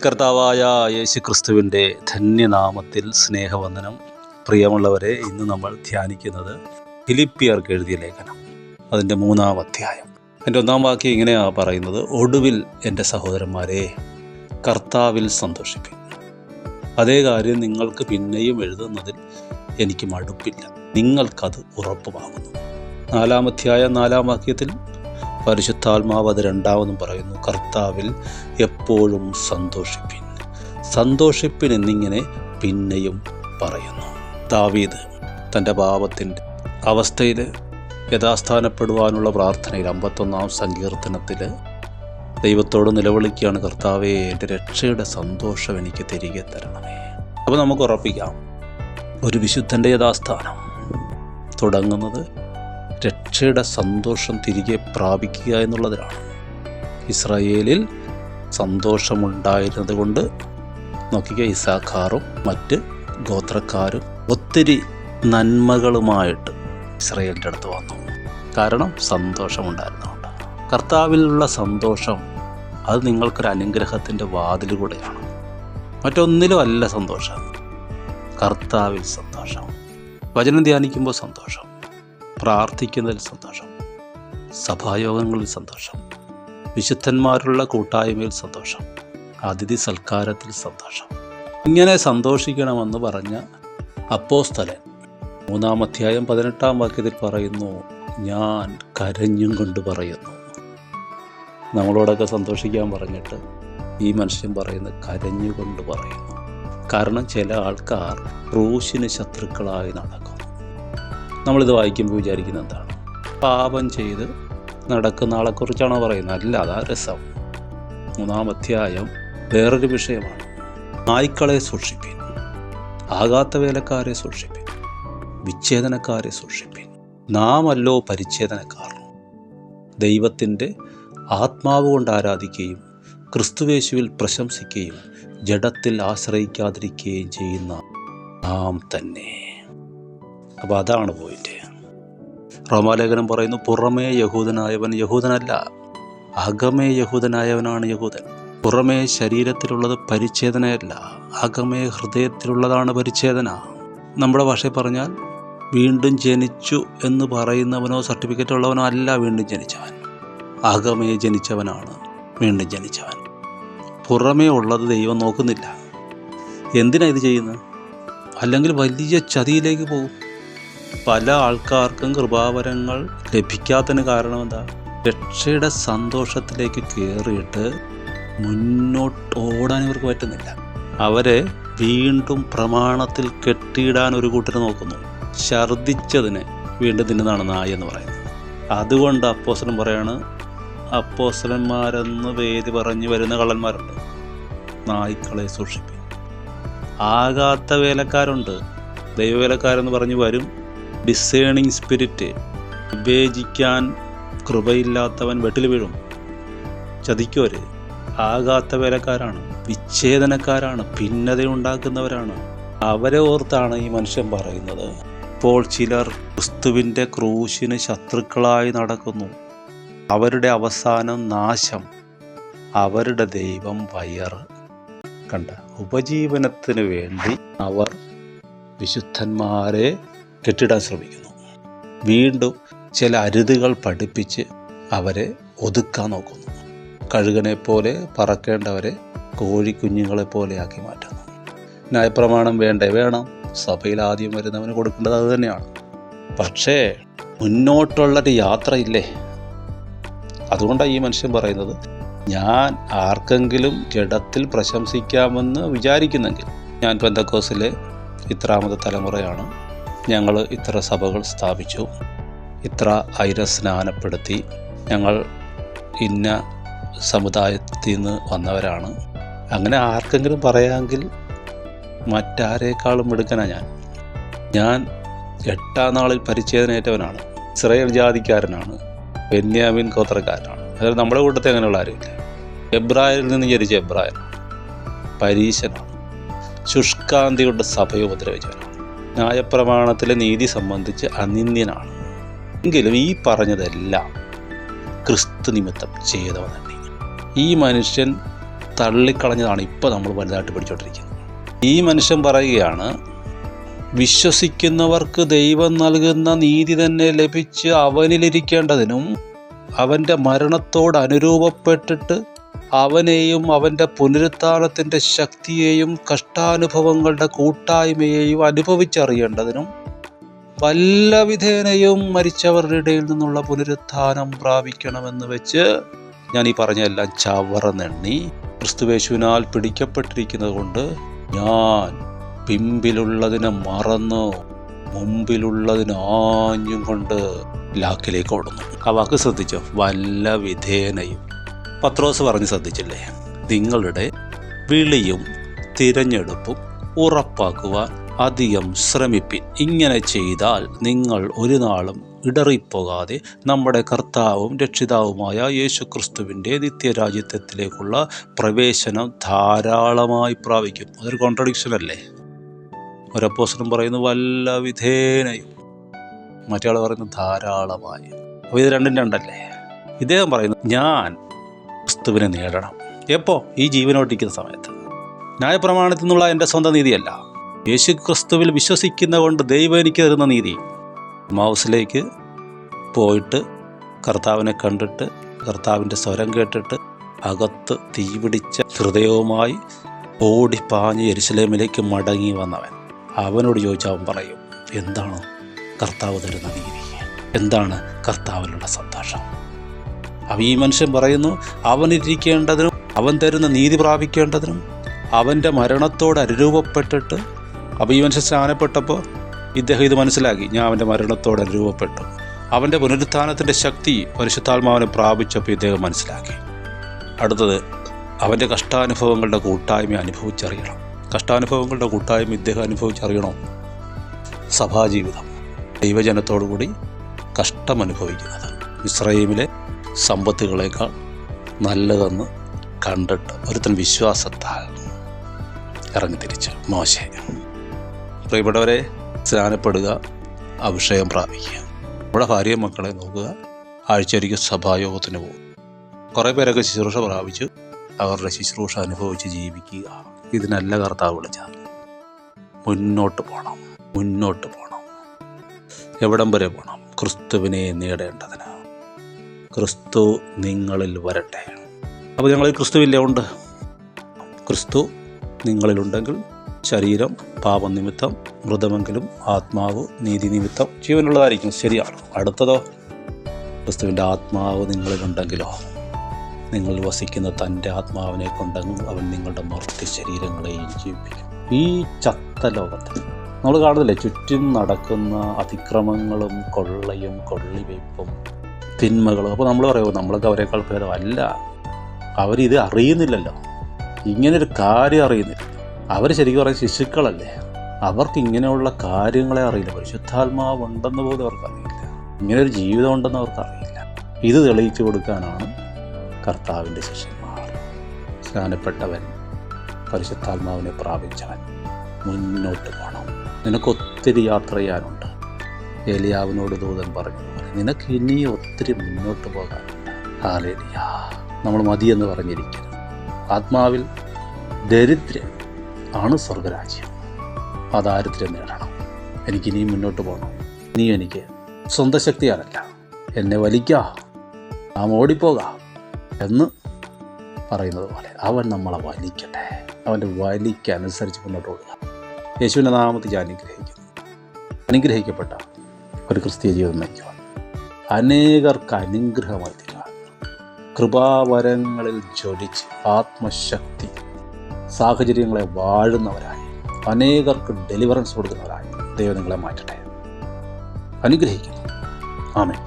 കർത്താവായ യേശുക്രിസ്തുവിൻ്റെ ധന്യനാമത്തിൽ സ്നേഹവന്ദനം. പ്രിയമുള്ളവരെ, ഇന്ന് നമ്മൾ ധ്യാനിക്കുന്നത് ഫിലിപ്പിയർക്ക് എഴുതിയ ലേഖനം, അതിൻ്റെ 3-ാം അധ്യായം. എൻ്റെ 1-ാം വാക്യം ഇങ്ങനെയാണ് പറയുന്നത്: ഒടുവിൽ എൻ്റെ സഹോദരന്മാരെ, കർത്താവിൽ സന്തോഷിപ്പിൻ. അതേ കാര്യം നിങ്ങൾക്ക് പിന്നെയും എഴുതുന്നതിൽ എനിക്ക് മടുപ്പില്ല, നിങ്ങൾക്കത് ഉറപ്പുമാകുന്നു. 4-ാം അധ്യായം 4-ാം വാക്യത്തിൽ പരിശുദ്ധാത്മാവ് അത് 2-വതും പറയുന്നു: കർത്താവിൽ എപ്പോഴും സന്തോഷിപ്പിൻ, സന്തോഷിപ്പിൻ എന്നിങ്ങനെ പിന്നെയും പറയുന്നു. ദാവീദ് തൻ്റെ പാപത്തിൻ്റെ അവസ്ഥയിൽ യഥാസ്ഥാനപ്പെടുവാനുള്ള പ്രാർത്ഥനയിൽ 51-ാം സങ്കീർത്തനത്തിൽ ദൈവത്തോട് നിലവിളിക്കുകയാണ്: കർത്താവേ, എൻ്റെ രക്ഷയുടെ സന്തോഷം എനിക്ക് തിരികെ തരണമേ. അപ്പോൾ നമുക്ക് ഉറപ്പിക്കാം, ഒരു വിശുദ്ധൻ്റെ യഥാസ്ഥാനം തുടങ്ങുന്നത് രക്ഷയുടെ സന്തോഷം തിരികെ പ്രാപിക്കുക എന്നുള്ളതിലാണ്. ഇസ്രായേലിൽ സന്തോഷമുണ്ടായിരുന്നത് കൊണ്ട് നോക്കിക്കുക, ഇസാഖാറും മറ്റ് ഗോത്രക്കാരും ഒത്തിരി നന്മകളുമായിട്ട് ഇസ്രായേലിൻ്റെ അടുത്ത് വന്നു. കാരണം സന്തോഷമുണ്ടായിരുന്നതുകൊണ്ട്. കർത്താവിലുള്ള സന്തോഷം അത് നിങ്ങൾക്കൊരു അനുഗ്രഹത്തിൻ്റെ വാതിലൂടെയാണ്. മറ്റൊന്നിലും അല്ല സന്തോഷം, കർത്താവിൽ സന്തോഷം. വചനം ധ്യാനിക്കുമ്പോൾ സന്തോഷം, പ്രാർത്ഥിക്കുന്നതിൽ സന്തോഷം, സഭായോഗങ്ങളിൽ സന്തോഷം, വിശുദ്ധന്മാരുള്ള കൂട്ടായ്മയിൽ സന്തോഷം, അതിഥി സൽക്കാരത്തിൽ സന്തോഷം. ഇങ്ങനെ സന്തോഷിക്കണമെന്ന് പറഞ്ഞ അപ്പോസ്തലൻ 3-ാം അധ്യായം 18-ാം വാക്യത്തിൽ പറയുന്നു: ഞാൻ കരഞ്ഞും കൊണ്ട് പറയുന്നു. നമ്മളോടൊക്കെ സന്തോഷിക്കാൻ പറഞ്ഞിട്ട് ഈ മനുഷ്യൻ പറയുന്നത് കരഞ്ഞുകൊണ്ട് പറയുന്നു. കാരണം ചില ആൾക്കാർ ക്രൂശിന് ശത്രുക്കളായി നടക്കുന്നു. നമ്മളിത് വായിക്കുമ്പോൾ വിചാരിക്കുന്നത് എന്താണ്? പാപം ചെയ്ത് നടക്കുന്ന ആളെക്കുറിച്ചാണോ പറയുന്നത്? അല്ല, അതാ രസം. 3-ാം അധ്യായം വേറൊരു വിഷയമാണ്. നായ്ക്കളെ സൂക്ഷിപ്പിൻ, ആകാത്ത വേലക്കാരെ സൂക്ഷിപ്പിൻ, വിച്ഛേദനക്കാരെ സൂക്ഷിപ്പിൻ. നാമല്ലോ പരിച്ഛേദനക്കാർ, ദൈവത്തിൻ്റെ ആത്മാവ് കൊണ്ട് ആരാധിക്കുകയും ക്രിസ്തുവേശുവിൽ പ്രശംസിക്കുകയും ജഡത്തിൽ ആശ്രയിക്കാതിരിക്കുകയും ചെയ്യുന്ന നാം തന്നെ. അപ്പോൾ അതാണ് പോയിന്റ്. റോമാലേഖനം പറയുന്നു: പുറമേ യഹൂദനായവൻ യഹൂദനല്ല, അകമേ യഹൂദനായവനാണ് യഹൂദൻ. പുറമേ ശരീരത്തിലുള്ളത് പരിച്ഛേദനയല്ല, അകമേ ഹൃദയത്തിലുള്ളതാണ് പരിച്ഛേദന. നമ്മുടെ ഭാഷയിൽ പറഞ്ഞാൽ വീണ്ടും ജനിച്ചു എന്ന് പറയുന്നവനോ സർട്ടിഫിക്കറ്റ് ഉള്ളവനോ അല്ല വീണ്ടും ജനിച്ചവൻ, അകമേ ജനിച്ചവനാണ് വീണ്ടും ജനിച്ചവൻ. പുറമേ ഉള്ളത് ദൈവം നോക്കുന്നില്ല. എന്തിനാണ് ഇത് ചെയ്യുന്നത്? അല്ലെങ്കിൽ വലിയ ചതിയിലേക്ക് പോകും. പല ആൾക്കാർക്കും കൃപാവരങ്ങൾ ലഭിക്കാത്തതിന് കാരണം എന്താ? രക്ഷയുടെ സന്തോഷത്തിലേക്ക് കയറിയിട്ട് മുന്നോട്ട് ഓടാൻ ഇവർക്ക് പറ്റുന്നില്ല. അവരെ വീണ്ടും പ്രമാണത്തിൽ കെട്ടിയിടാൻ ഒരു കൂട്ടർ നോക്കുന്നു. ഛർദ്ദിച്ചതിനെ വീണ്ടും തിന്നുന്നതാണ് നായ എന്ന് പറയുന്നത്. അതുകൊണ്ട് അപ്പോസ്തലൻ പറയാണ്, അപ്പോസ്തലന്മാരെന്ന് പേര് പറഞ്ഞ് വരുന്ന കള്ളന്മാരുണ്ട്, നായ്ക്കളെ സൂക്ഷിപ്പിൻ. ആകാത്ത വേലക്കാരുണ്ട്, ദൈവവേലക്കാരെന്ന് പറഞ്ഞ് വരും. ഡിസേണിങ് സ്പിരിറ്റ്, വിവേചിക്കാൻ കൃപയില്ലാത്തവൻ വെട്ടിൽ വീഴും, ചതിക്കുവര്. ആകാത്ത വേലക്കാരാണ്, വിച്ഛേദനക്കാരാണ്, ഭിന്നതയുണ്ടാക്കുന്നവരാണ്. അവരെ ഓർത്താണ് ഈ മനുഷ്യൻ പറയുന്നത്. ഇപ്പോൾ ചിലർ ക്രിസ്തുവിൻ്റെ ക്രൂശിന് ശത്രുക്കളായി നടക്കുന്നു. അവരുടെ അവസാനം നാശം, അവരുടെ ദൈവം വയറ്. കണ്ട, ഉപജീവനത്തിന് വേണ്ടി അവർ വിശുദ്ധന്മാരെ കെട്ടിടാൻ ശ്രമിക്കുന്നു. വീണ്ടും ചില അരുതുകൾ പഠിപ്പിച്ച് അവരെ ഒതുക്കാൻ നോക്കുന്നു. കഴുകനെ പോലെ പറക്കേണ്ടവരെ കോഴിക്കുഞ്ഞുങ്ങളെ പോലെ ആക്കി മാറ്റുന്നു. ന്യായപ്രമാണം വേണ്ടേ? വേണം. സഭയിൽ ആദ്യം വരുന്നവന് കൊടുക്കേണ്ടത് അത് തന്നെയാണ്. പക്ഷേ മുന്നോട്ടുള്ളൊരു യാത്രയില്ലേ? അതുകൊണ്ടാണ് ഈ മനുഷ്യൻ പറയുന്നത്, ഞാൻ ആർക്കെങ്കിലും ജഡത്തിൽ പ്രശംസിക്കാമെന്ന് വിചാരിക്കുന്നെങ്കിൽ, ഞാൻ പെന്തക്കോസിലെ ഇത്രാമത്തെ തലമുറയാണ്, ഞങ്ങൾ ഇത്ര സഭകൾ സ്ഥാപിച്ചു, ഇത്ര ഐര സ്നാനപ്പെടുത്തി, ഞങ്ങൾ ഇന്ന സമുദായത്തിൽ നിന്ന് വന്നവരാണ്, അങ്ങനെ ആർക്കെങ്കിലും പറയാമെങ്കിൽ മറ്റാരേക്കാളും മിടുക്കനാണ് ഞാൻ 8-ാം നാളിൽ പരിച്ഛേദനയേറ്റവനാണ്, ഇസ്രായേൽ ജാതിക്കാരനാണ്, ബെന്യാമിൻ ഗോത്രക്കാരനാണ്. അതായത് നമ്മുടെ കൂട്ടത്തിൽ അങ്ങനെയുള്ള ആരുമില്ല. എബ്രായരിൽ നിന്ന് ജനിച്ച എബ്രായനാണ്, പരീശനാണ്, ശുഷ്കാന്തി കൊണ്ട് സഭയെ ഉപദ്രവിച്ചവനാണ്, ന്യായപ്രമാണത്തിലെ നീതി സംബന്ധിച്ച് അനിന്യനാണ്. എങ്കിലും ഈ പറഞ്ഞതെല്ലാം ക്രിസ്തു നിമിത്തം ചെയ്തവ തന്നെ. ഈ മനുഷ്യൻ തള്ളിക്കളഞ്ഞതാണ് ഇപ്പോൾ നമ്മൾ വലുതായിട്ട് പഠിച്ചുകൊണ്ടിരിക്കുന്നത്. ഈ മനുഷ്യൻ പറയുകയാണ്, വിശ്വസിക്കുന്നവർക്ക് ദൈവം നൽകുന്ന നീതി തന്നെ ലഭിച്ച് അവനിലിരിക്കേണ്ടതിനും അവൻ്റെ മരണത്തോട് അനുരൂപപ്പെട്ടിട്ട് അവനെയും അവൻ്റെ പുനരുത്ഥാനത്തിൻ്റെ ശക്തിയെയും കഷ്ടാനുഭവങ്ങളുടെ കൂട്ടായ്മയെയും അനുഭവിച്ചറിയേണ്ടതിനും വല്ല വിധേനയും മരിച്ചവരുടെ ഇടയിൽ നിന്നുള്ള പുനരുത്ഥാനം പ്രാപിക്കണമെന്ന് വെച്ച് ഞാൻ ഈ പറഞ്ഞെല്ലാം ചവറന്നെണ്ണി ക്രിസ്തുയേശുവിനാൽ പിടിക്കപ്പെട്ടിരിക്കുന്നത് കൊണ്ട് ഞാൻ പിമ്പിലുള്ളതിനെ മറന്നു മുമ്പിലുള്ളതിന് ആഞ്ഞും കൊണ്ട് ലാക്കിലേക്ക് ഓടുന്നു. ആ വാക്ക് ശ്രദ്ധിച്ചോ? വല്ല വിധേനയും. പത്രോസ് പറഞ്ഞ് ശ്രദ്ധിച്ചില്ലേ? നിങ്ങളുടെ വിളിയും തിരഞ്ഞെടുപ്പും ഉറപ്പാക്കുവാൻ അധികം ശ്രമിപ്പിൻ. ഇങ്ങനെ ചെയ്താൽ നിങ്ങൾ ഒരു നാളും ഇടറിപ്പോകാതെ നമ്മുടെ കർത്താവും രക്ഷിതാവുമായ യേശുക്രിസ്തുവിൻ്റെ നിത്യരാജ്യത്വത്തിലേക്കുള്ള പ്രവേശനം ധാരാളമായി പ്രാപിക്കും. അതൊരു കോൺട്രഡിക്ഷൻ അല്ലേ? ഒരപ്പോസ്തലൻ പറയുന്നു വല്ല വിധേനയും, മറ്റേ ആൾ പറയുന്നു ധാരാളമായി. അപ്പോൾ ഇത് രണ്ടും രണ്ടല്ലേ? ഇദ്ദേഹം പറയുന്നു ഞാൻ ക്രിസ്തുവിനെ നേടണം. എപ്പോൾ? ഈ ജീവനോട്ടിരിക്കുന്ന സമയത്ത്. ന്യായപ്രമാണത്തിൽ നിന്നുള്ള എൻ്റെ സ്വന്തം നീതിയല്ല, യേശു ക്രിസ്തുവിൽ വിശ്വസിക്കുന്ന കൊണ്ട് ദൈവം എനിക്ക് തരുന്ന നീതി. മൗസിലേക്ക് പോയിട്ട് കർത്താവിനെ കണ്ടിട്ട് കർത്താവിൻ്റെ സ്വരം കേട്ടിട്ട് അകത്ത് തീപിടിച്ച ഹൃദയവുമായി ഓടിപ്പാഞ്ഞ് യെരുശലേമിലേക്ക് മടങ്ങി വന്നവൻ, അവനോട് ചോദിച്ചാൽ അവൻ പറയും, എന്താണ് കർത്താവ് തരുന്ന നീതി? എന്താണ് കർത്താവിലുള്ള സന്തോഷം? അപ്പം ഈ മനുഷ്യൻ പറയുന്നു, അവനിരിക്കേണ്ടതിനും അവൻ തരുന്ന നീതി പ്രാപിക്കേണ്ടതിനും അവൻ്റെ മരണത്തോട് അനുരൂപപ്പെട്ടിട്ട്. അപ്പോൾ ഈ മനുഷ്യൻ സ്നാനപ്പെട്ടപ്പോൾ ഇദ്ദേഹം ഇത് മനസ്സിലാക്കി, ഞാൻ അവൻ്റെ മരണത്തോട് അനുരൂപപ്പെട്ടു. അവൻ്റെ പുനരുത്ഥാനത്തിൻ്റെ ശക്തി പരിശുദ്ധാത്മാവിനെ പ്രാപിച്ചപ്പോൾ ഇദ്ദേഹം മനസ്സിലാക്കി. അടുത്തത് അവൻ്റെ കഷ്ടാനുഭവങ്ങളുടെ കൂട്ടായ്മ അനുഭവിച്ചറിയണം. കഷ്ടാനുഭവങ്ങളുടെ കൂട്ടായ്മ ഇദ്ദേഹം അനുഭവിച്ചറിയണോ? സഭാജീവിതം, ദൈവജനത്തോടുകൂടി കഷ്ടമനുഭവിക്കുന്നത് ഇസ്രായേലിലെ സമ്പത്തുകളേക്കാൾ നല്ലതെന്ന് കണ്ടിട്ട് ഒരുത്തൻ വിശ്വാസത്താൽ ഇറങ്ങിത്തിരിച്ചു മോശെ. പ്രിയപ്പെട്ടവരെ, സ്നാനപ്പെടുക, അഭിഷേകം പ്രാപിക്കുക, നമ്മുടെ ഭാര്യയും മക്കളെ നോക്കുക, ആഴ്ചയൊരിക്കൽ സഭായോഗത്തിന് പോകും. കുറേ പേരൊക്കെ ശുശ്രൂഷ പ്രാപിച്ചു അവരുടെ ശുശ്രൂഷ അനുഭവിച്ച് ജീവിക്കുക. ഇതിനല്ല കർത്താവ് വിളിച്ചത്. മുന്നോട്ട് പോകണം, മുന്നോട്ട് പോകണം. എവിടം വരെ പോകണം? ക്രിസ്തുവിനെ നേടേണ്ടതിന്. ക്രിസ്തു നിങ്ങളിൽ വരട്ടെ. അപ്പോൾ ഞങ്ങളിൽ ക്രിസ്തുവില്ലേ? ഉണ്ട്. ക്രിസ്തു നിങ്ങളിലുണ്ടെങ്കിൽ ശരീരം പാപനിമിത്തം മൃതമെങ്കിലും ആത്മാവ് നീതി നിമിത്തം ജീവനുള്ളതായിരിക്കും. ശരിയാണ്. അടുത്തതോ? ക്രിസ്തുവിൻ്റെ ആത്മാവ് നിങ്ങളിലുണ്ടെങ്കിലോ? നിങ്ങൾ വസിക്കുന്ന തൻ്റെ ആത്മാവിനെ കൊണ്ടെങ്കിൽ അവൻ നിങ്ങളുടെ മർത്യ ശരീരങ്ങളെയും ജീവിപ്പിക്കും. ഈ ചത്ത ലോകത്തിൽ നമ്മൾ കാണുന്നില്ലേ ചുറ്റും നടക്കുന്ന അതിക്രമങ്ങളും കൊള്ളയും കൊള്ളിവയ്പ്പും തിന്മകളും. അപ്പോൾ നമ്മൾ പറയുമോ നമ്മളൊക്കെ അവരെക്കാൾ ഭേദം? അല്ല, അവരിത് അറിയുന്നില്ലല്ലോ, ഇങ്ങനൊരു കാര്യം അറിയുന്നില്ല. അവർ ശരിക്കും പറയുന്ന ശിശുക്കളല്ലേ, അവർക്ക് ഇങ്ങനെയുള്ള കാര്യങ്ങളെ അറിയില്ല. പരിശുദ്ധാത്മാവ് ഉണ്ടെന്ന് പോലും അവർക്കറിയില്ല, ഇങ്ങനൊരു ജീവിതം ഉണ്ടെന്ന് അവർക്കറിയില്ല. ഇത് തെളിയിച്ചു കൊടുക്കാനാണ് കർത്താവിൻ്റെ ശിഷ്യന്മാർ. സ്നാനപ്പെട്ടവൻ, പരിശുദ്ധാത്മാവിനെ പ്രാപിച്ചവൻ മുന്നോട്ട് പോകണം. നിനക്കൊത്തിരി യാത്ര ചെയ്യാനുണ്ട്. ഏലിയാവിനോട് ദൂതൻ പറഞ്ഞു, നിനക്ക് ഇനിയും ഒത്തിരി മുന്നോട്ട് പോകാനുണ്ട്. ഹല്ലേലൂയ. നമ്മൾ മതിയെന്ന് പറഞ്ഞിരിക്കുന്നു. ആത്മാവിൽ ദരിദ്രം ആണ് സ്വർഗരാജ്യം. ആ ദാരിദ്ര്യം നേടണം. എനിക്കിനിയും മുന്നോട്ട് പോകണം. ഇനിയും എനിക്ക് സ്വന്തം ശക്തിയാണല്ല, എന്നെ വലിക്കുക, നാം ഓടിപ്പോകാം എന്ന് പറയുന്നത് പോലെ അവൻ നമ്മളെ വലിക്കട്ടെ. അവൻ്റെ വലിക്കനുസരിച്ച് മുന്നോട്ട് ഓടുക. യേശുവിൻ്റെ നാമത്തിൽ ഞാൻ അനുഗ്രഹിക്കപ്പെട്ട ഒരു ക്രിസ്തീയ ജീവിതം നയിക്കുവാൻ, അനേകർക്ക് അനുഗ്രഹമായി തീരുവാൻ, കൃപാവരങ്ങളിൽ ജ്വലിച്ച് ആത്മശക്തി സാഹചര്യങ്ങളെ വാഴുന്നവരായി, അനേകർക്ക് ഡെലിവറൻസ് കൊടുക്കുന്നവരായി ദൈവം നിങ്ങളെ മാറ്റട്ടെ. അനുഗ്രഹിക്കുന്നു. ആമേൻ.